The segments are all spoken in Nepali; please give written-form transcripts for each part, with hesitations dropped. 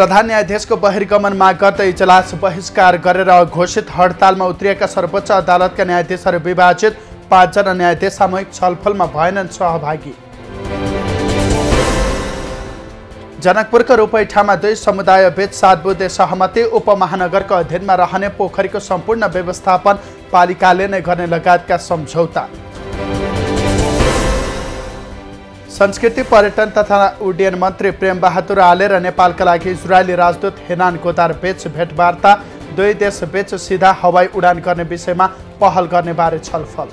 प्रधान न्यायाधीशको बहिर्गमन माग गर्दै इजलास बहिष्कार गरेर घोषित हडतालमा उत्रिएका सर्वोच्च अदालतका न्यायाधीशहरू विभाजित। 5 जना न्यायाधीश सामूहिक छलफलमा भएनन् सहभागी। जनकपुरको रूपैठामा 2 समुदायबीच 7 बुँदे सहमति। उपमहानगरको अधीनमा रहने पोखरीको सम्पूर्ण व्यवस्थापन पालिकाले नै गर्ने लगायतका सम्झौता। संस्कृति पर्यटन तथा उड्डयन मन्त्री प्रेम बहादुर आले र नेपालका लागि इजरायली राजदूत हेनान गोदार बीच भेटवार्ता। 2 देश बीच सिधा हवाई उडान गर्ने विषयमा पहल गर्ने बारे छलफल।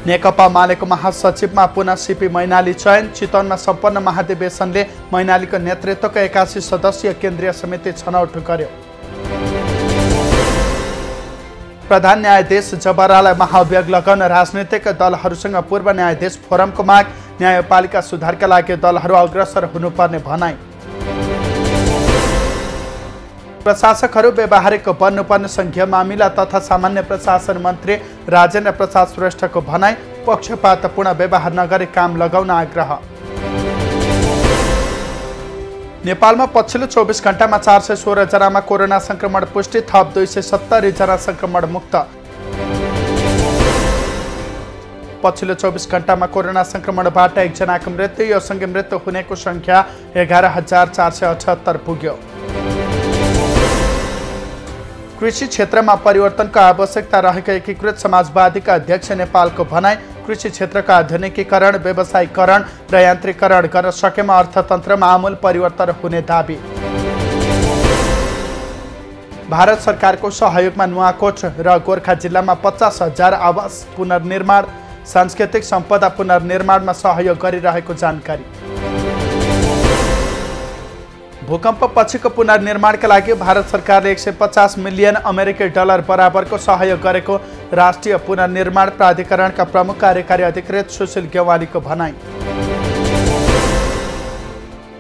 नेकपा मालेको महासचिवमा पुनः सीपी मैनाली चयन। चितवनमा सम्पन्न महाधिवेशनले मैनालीको नेतृत्वको 81 सदस्यीय केन्द्रीय समिति छनौट गर्यो। प्रधान न्यायाधीश जबरालाई महाभियोग लगाउन राजनीतिक दलहरूसँग पूर्व न्यायाधीश फोरमको माग। न्यायपालिका सुधारका लागि दलहरू अग्रसर हुनुपर्ने भनाई। प्रशासकहरू व्यवहारिक बन्नुपर्ने संघीय मामिला तथा सामान्य प्रशासन मन्त्री राजेन्द्र प्रसाद श्रेष्ठको भनाई। पक्षपातपूर्ण व्यवहार नगरी काम लगाउन आग्रह। नेपालमा पछिल्लो 24 घण्टामा 416 जनामा कोरोना संक्रमण पुष्टि। थप 270 जना संक्रमण मुक्त। पछिल्लो 24 घण्टामा कोरोना संक्रमणबाट 1 जनाको मृत्यु। यो सँगै मृत्यु हुनेको संख्या 11,478 पुग्यो। कृषि क्षेत्रमा परिवर्तनको आवश्यकता रहेको एकीकृत समाजवादीका अध्यक्ष नेपालको भनाई। कृषि क्षेत्रका आधुनिकीकरण, व्यवसायीकरण र यान्त्रिकरण गर्न सकेमा अर्थतन्त्रमा आमूल परिवर्तन हुने दाबी। भारत सरकारको सहयोगमा नुवाकोट र गोर्खा जिल्लामा 50,000 आवास पुनर्निर्माण। सांस्कृतिक सम्पदा पुनर्निर्माणमा सहयोग गरिरहेको जानकारी। भूकम्प पछिको पुनर्निर्माणका लागि भारत सरकारले 150 मिलियन अमेरिकी डलर बराबरको सहयोग गरेको राष्ट्रिय पुनर्निर्माण प्राधिकरणका प्रमुख कार्यकारी अधिकृत सुशील गेवालीको भनाई।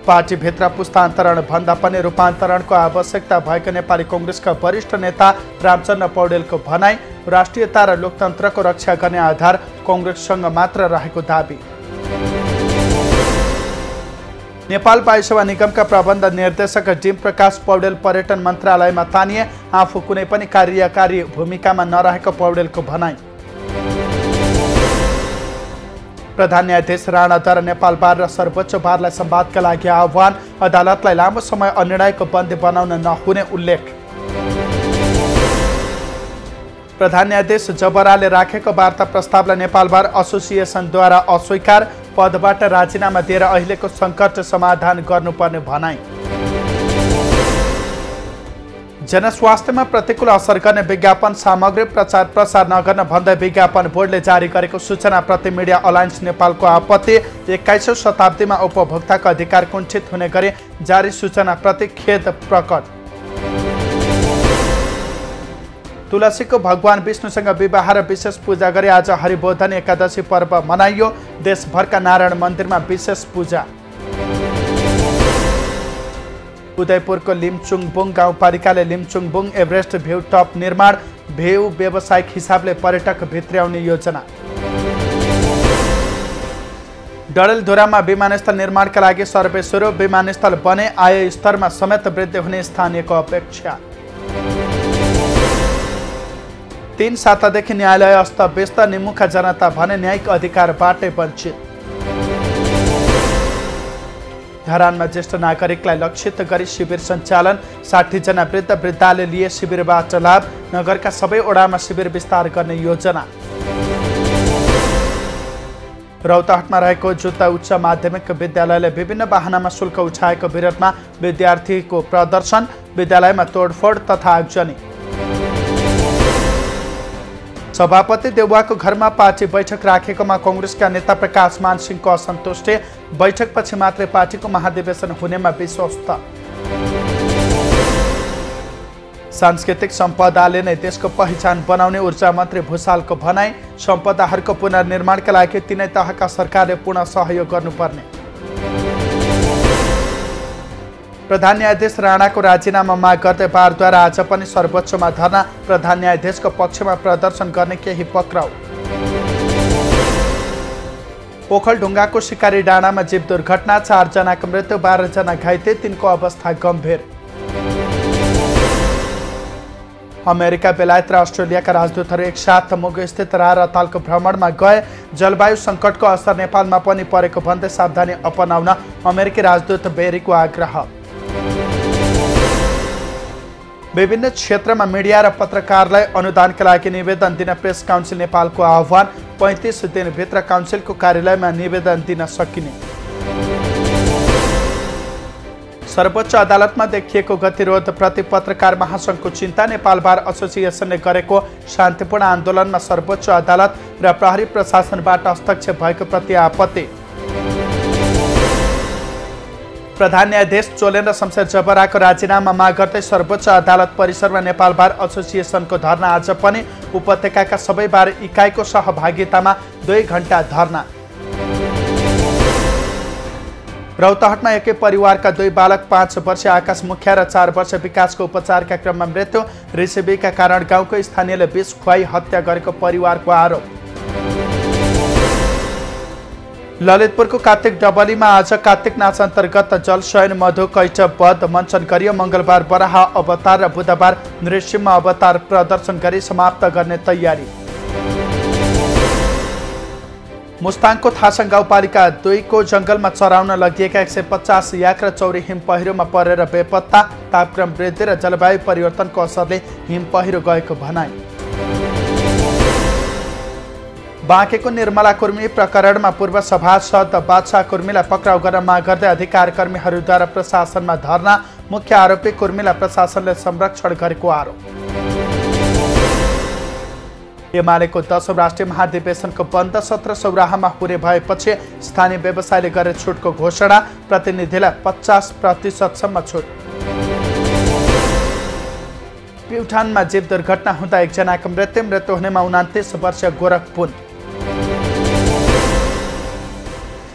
पार्टीभित्र पुस्तान्तरण भन्दा पनि रूपान्तरणको आवश्यकता भएको नेपाली कङ्ग्रेसका वरिष्ठ नेता रामचन्द्र पौडेलको भनाई। राष्ट्रियता र लोकतन्त्रको रक्षा गर्ने आधार कङ्ग्रेससँग मात्र रहेको दाबी। नेपाल वायुसेवा निगमका प्रबन्ध निर्देशक डिम प्रकाश पौडेल पर्यटन मन्त्रालयमा तानिए। आफू कुनै पनि कार्यकारी भूमिकामा नरहेको पौडेलको भनाई। प्रधान न्यायाधीश राणाद्वारा नेपाल बार र सर्वोच्च बारलाई संवादका लागि आह्वान। अदालतलाई लामो समय अनिर्णायक बन्दी बनाउन नहुने उल्लेख। प्रधान न्यायाधीश जबराले राखेको वार्ता प्रस्तावलाई नेपाल बार एसोसिएसनद्वारा अस्वीकार। पदबाट राजीनामा दिएर अहिलेको सङ्कट समाधान गर्नुपर्ने भनाई। जनस्वास्थ्यमा प्रतिकूल असर गर्ने विज्ञापन सामग्री प्रचार प्रसार नगर्न भन्दै विज्ञापन बोर्डले जारी गरेको सूचनाप्रति मिडिया अलायन्स नेपालको आपत्ति। 21औं शताब्दीमा उपभोक्ताको अधिकार कुण्ठित हुने गरी जारी सूचनाप्रति खेद प्रकट। तुलसीको भगवान विष्णुसँग विवाह र विशेष पूजा गरी आज हरिबोधन एकादशी पर्व मनाइयो। देशभरका नारायण मन्दिरमा विशेष पूजा। उदयपुरको लिमचुङबुङ गाउँपालिकाले लिमचुङबुङ एभरेस्ट भ्यू टप निर्माण। भ्यू व्यावसायिक हिसाबले पर्यटक भित्र्याउने योजना। डडेलधुरामा विमानस्थल निर्माणका लागि सर्वे सुरु। विमानस्थल बने आय स्तरमा समेत वृद्धि हुने स्थानीयको अपेक्षा। 3 सातादेखि न्यायालय अस्तव्यस्त। निमुखा जनता भने न्यायिक अधिकारबाटै वञ्चित। धरानमा ज्येष्ठ नागरिकलाई लक्षित गरी शिविर सञ्चालन। 60 जना वृद्ध वृद्धाले लिए शिविरबाट लाभ। नगरका सबै ओडामा शिविर विस्तार गर्ने योजना। रौतहटमा रहेको जुत्ता उच्च माध्यमिक विद्यालयले विभिन्न वाहनामा शुल्क उठाएको विरोधमा विद्यार्थीको प्रदर्शन। विद्यालयमा तोडफोड तथा आगजनी। सभापति देउवाको घरमा पार्टी बैठक राखेकोमा कङ्ग्रेसका नेता प्रकाश मान सिंहको असन्तुष्टि। बैठकपछि मात्रै पार्टीको महाधिवेशन हुनेमा विश्वास। सांस्कृतिक सम्पदाले नै देशको पहिचान बनाउने ऊर्जा मन्त्री भूषालको भनाई। सम्पदाहरूको पुनर्निर्माणका लागि तीनै तहका सरकारले पूर्ण सहयोग गर्नुपर्ने। प्रधान न्यायाधीश राणाको राजीनामा माग गर्दै बारद्वारा आज पनि सर्वोच्चमा धरना। प्रधान न्यायाधीशको पक्षमा प्रदर्शन गर्ने केही पक्राउ। ओखलढुङ्गाको शिकारी डाँडामा जीव दुर्घटना, 4 जनाको मृत्यु, 12 जना घाइते, 3 को अवस्था गम्भीर। अमेरिका, बेलायत र अस्ट्रेलियाका राजदूतहरू एकसाथ मुगु स्थित रारा तालको भ्रमणमा गए। जलवायु सङ्कटको असर नेपालमा पनि परेको भन्दै सावधानी अपनाउन अमेरिकी राजदूत बेरीको आग्रह। विभिन्न क्षेत्रमा मिडिया र पत्रकारलाई अनुदानका लागि निवेदन दिन प्रेस काउन्सिल नेपालको आह्वान। 35 दिनभित्र काउन्सिलको कार्यालयमा निवेदन दिन सकिने। सर्वोच्च अदालतमा देखिएको गतिरोध प्रति पत्रकार महासङ्घको चिन्ता। नेपाल बार एसोसिएसनले गरेको शान्तिपूर्ण आन्दोलनमा सर्वोच्च अदालत र प्रहरी प्रशासनबाट हस्तक्षेप भएको प्रति आपत्ति। प्रधान न्यायाधीश चोलेन्द्र शमशेर जबराको राजीनामा माग गर्दै सर्वोच्च अदालत परिसरमा नेपाल बार एसोसिएसनको धरना। आज पनि उपत्यकाका सबै बार इकाइको सहभागितामा 2 घण्टा धरना। रौतहटमा एकै परिवारका 2 बालक 5 वर्षीय आकाश मुखिया र 4 वर्ष विकासको उपचारका क्रममा मृत्यु। रिसिबीका कारण गाउँको स्थानीयले विष खुवाई हत्या गरेको परिवारको आरोप। ललितपुरको कार्तिक डबलीमा आज कार्तिक नाच अन्तर्गत जलशयन मधु कैटबद्ध मञ्चन गरियो। मङ्गलबार बराह अवतार र बुधबार नृसिंह अवतार प्रदर्शन गरी समाप्त गर्ने तयारी। मुस्ताङको थासङ गाउँपालिका 2 को जङ्गलमा चराउन लगिएका 150 याक र चौरी हिम पहिरोमा परेर बेपत्ता। तापक्रम वृद्धि र जलवायु परिवर्तनको असरले हिम पहिरो गएको भनाइ। बाँकेको निर्मला कुर्मी प्रकरणमा पूर्व सभासद बादशाह कुर्मीलाई पक्राउ गर्न माग गर्दै अधिकार कर्मीहरूद्वारा प्रशासनमा धरना। मुख्य आरोपी कुर्मीलाई प्रशासनले संरक्षण गरेको आरोप। एमालेको 10औं राष्ट्रिय महाधिवेशनको बन्द सत्र सौराहामा पुरै भएपछि स्थानीय व्यवसायले गरे छुटको घोषणा। प्रतिनिधिलाई 50% छुट। प्युठानमा जीव दुर्घटना हुँदा 1 जनाको मृत्यु हुनेमा 29 वर्षीय गोरखपुर।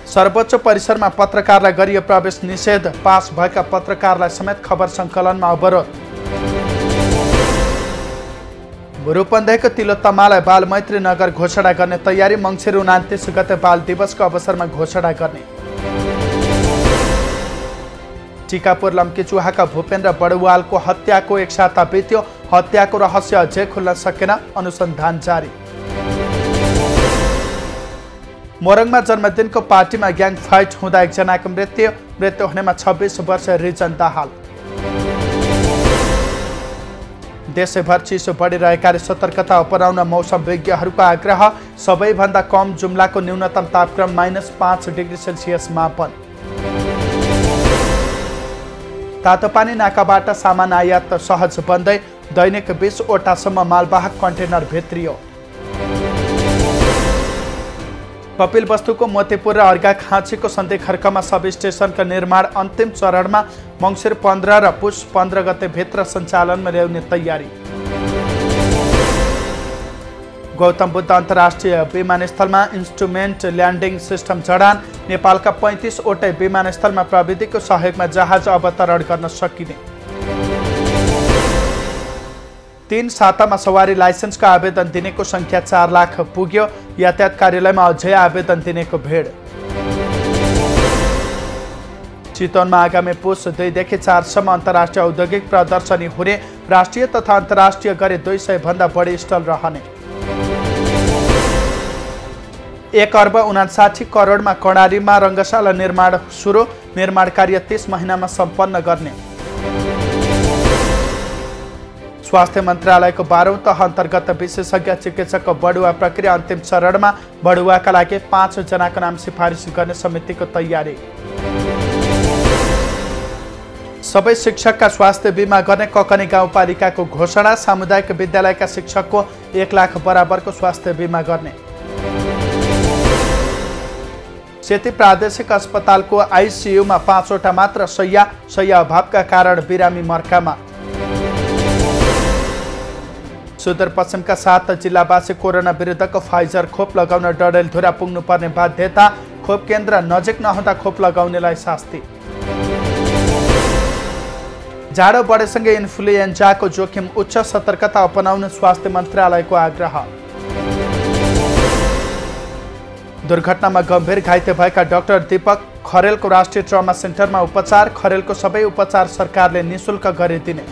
सर्वोच्च परिसरमा पत्रकारलाई गरियो प्रवेश निषेध। पास भएका पत्रकारलाई समेत खबर सङ्कलनमा अवरोध। रूपन्देहीको तिलोत्तमालाई बाल मैत्री नगर घोषणा गर्ने तयारी। मङ्सिर 29 गते बाल दिवसको अवसरमा घोषणा गर्ने। टिकापुर लम्कीचुहाका भूपेन्द्र बडुवालको हत्याको 1 साता बित्यो। हत्याको रहस्य अझै खुल्न सकेन, अनुसन्धान जारी। मोरङमा जन्मदिनको पार्टीमा ग्याङ फाइट हुँदा 1 जनाको मृत्यु हुनेमा 26 वर्षीय रिजन दाहाल। देशैभर चिसो बढिरहेकाले सतर्कता अपनाउन मौसम विज्ञहरूको आग्रह। सबैभन्दा कम जुम्लाको न्यूनतम तापक्रम -5 डिग्री सेल्सियस मापन। तातोपानी नाकाबाट सामान आयात सहज बन्दै। दैनिक 20 वटासम्म मालवाहक कन्टेनर भित्रियो। कपिलवस्तुको मोतीपुर र अर्घाखाँचीको सन्धि खर्कमा सब स्टेसनका निर्माण अन्तिम चरणमा। मङ्सिर 15 र पुष 15 गते भित्र सञ्चालनमा ल्याउने तयारी। गौतम बुद्ध अन्तर्राष्ट्रिय विमानस्थलमा इन्स्ट्रुमेन्ट ल्यान्डिङ सिस्टम जडान। नेपालका 35 वटै विमानस्थलमा प्रविधिको सहयोगमा जहाज अवतरण गर्न सकिने। 3 सातामा सवारी लाइसेन्सको आवेदन दिनेको सङ्ख्या 4 लाख पुग्यो। यातायात कार्यालयमा अझै आवेदन दिनेको भिड। चितवनमा आगामी पुष 2 देखि 4 सम्म अन्तर्राष्ट्रिय औद्योगिक प्रदर्शनी हुने। राष्ट्रिय तथा अन्तर्राष्ट्रिय गरी 200 भन्दा बढी स्टल रहने। 1 अर्ब 59 करोडमा कर्णालीमा रङ्गशाला निर्माण सुरु। निर्माण कार्य 30 महिनामा सम्पन्न गर्ने। स्वास्थ्य मन्त्रालयको 12औं तह अन्तर्गत विशेषज्ञ चिकित्सकको बढुवा प्रक्रिया अन्तिम चरणमा। बढुवाका लागि 5 जनाको नाम सिफारिस गर्ने समितिको तयारी। सबै शिक्षकका स्वास्थ्य बिमा गर्ने ककनी गाउँपालिकाको घोषणा। सामुदायिक विद्यालयका शिक्षकको 1 लाख बराबरको स्वास्थ्य बिमा गर्ने। सेती प्रादेशिक अस्पतालको आइसियुमा 5 वटा मात्र शय्या अभावका कारण बिरामी मर्कामा। सुदूरपश्चिमका 7 जिल्लावासी कोरोना विरुद्धको फाइजर खोप लगाउन डडेलधुरा पुग्नुपर्ने बाध्यता। खोप केन्द्र नजिक नहुँदा खोप लगाउनेलाई शास्ति। जाडो बढेसँगै इन्फ्लुएन्जाको जोखिम उच्च, सतर्कता अपनाउन स्वास्थ्य मन्त्रालयको आग्रह। दुर्घटनामा गम्भीर घाइते भएका डाक्टर दीपक खरेलको राष्ट्रिय ट्रमा सेन्टरमा उपचार। खरेलको सबै उपचार सरकारले निशुल्क गरिदिने।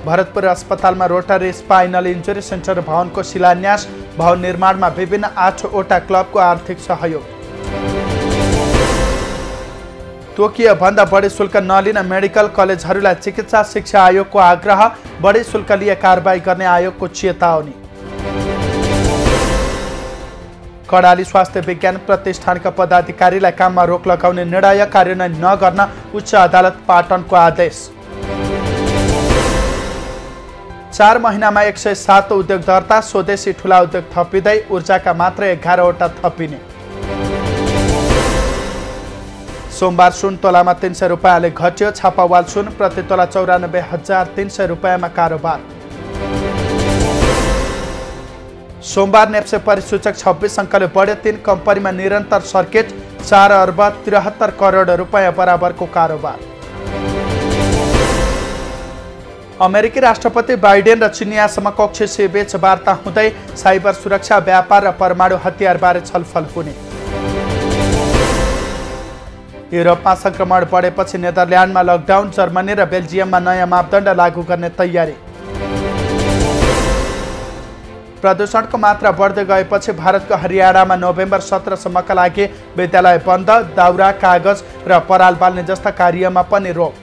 भरतपुर अस्पतालमा रोटरी स्पाइनल इन्जुरी सेन्टर भवनको शिलान्यास। भवन निर्माणमा विभिन्न 8वटा क्लबको आर्थिक सहयोग। तोकियो भन्दा बढी शुल्क नलिन मेडिकल कलेजहरूलाई चिकित्सा शिक्षा आयोगको आग्रह। बढी शुल्क लिए कारबाही गर्ने आयोगको चेतावनी। कर्णाली स्वास्थ्य विज्ञान प्रतिष्ठानका पदाधिकारीलाई काममा रोक लगाउने निर्णय कार्यान्वयन नगर्न उच्च अदालत पाटनको आदेश। 4 महिनामा 107 उद्योग दर्ता। स्वदेशी ठुला उद्योग थपिँदै ऊर्जाका मात्र 11वटा थपिने। सोमबार सुन तोलामा 300 रुपैयाँले घट्यो। छापावाल सुन प्रति तोला 94,300 रुपैयाँमा कारोबार। सोमबार नेप्से परिसूचक 26 अङ्कले बढ्यो। 3 कम्पनीमा निरन्तर सर्किट। 4 अर्ब 73 करोड रुपैयाँ बराबरको कारोबार। अमेरिकी राष्ट्रपति बाइडेन र चिनिया समकक्षी बीच वार्ता हुँदै साइबर सुरक्षा, व्यापार र परमाणु हतियारबारे छलफल हुने। युरोपमा संक्रमण बढेपछि नेदरल्यान्डमा लकडाउन। जर्मनी र बेल्जियममा नयाँ मापदण्ड लागू गर्ने तयारी। प्रदूषणको मात्रा बढ्दै गएपछि भारतको हरियाणामा नोभेम्बर 17सम्मका लागि विद्यालय बन्द। दाउरा, कागज र पराल बाल्ने जस्ता कार्यमा पनि रोक।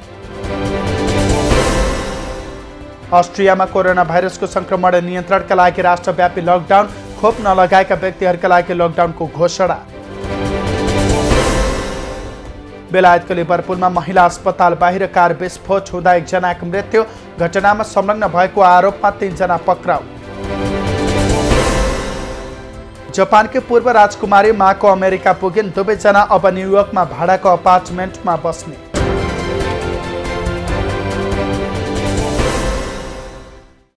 अस्ट्रियामा कोरोना भाइरसको संक्रमण नियन्त्रणका लागि राष्ट्रव्यापी लकडाउन। खोप नलगाएका व्यक्तिहरूका लागि लकडाउनको घोषणा। बेलायतको लिभरपुलमा महिला अस्पताल बाहिर कार विस्फोट हुँदा 1 जनाको मृत्यु। घटनामा संलग्न भएको आरोपमा 3 जना पक्राउ। जापानकी पूर्व राजकुमारी माको अमेरिका पुगिन्। दुवैजना अब न्युयोर्कमा भाडाको अपार्टमेन्टमा बस्ने।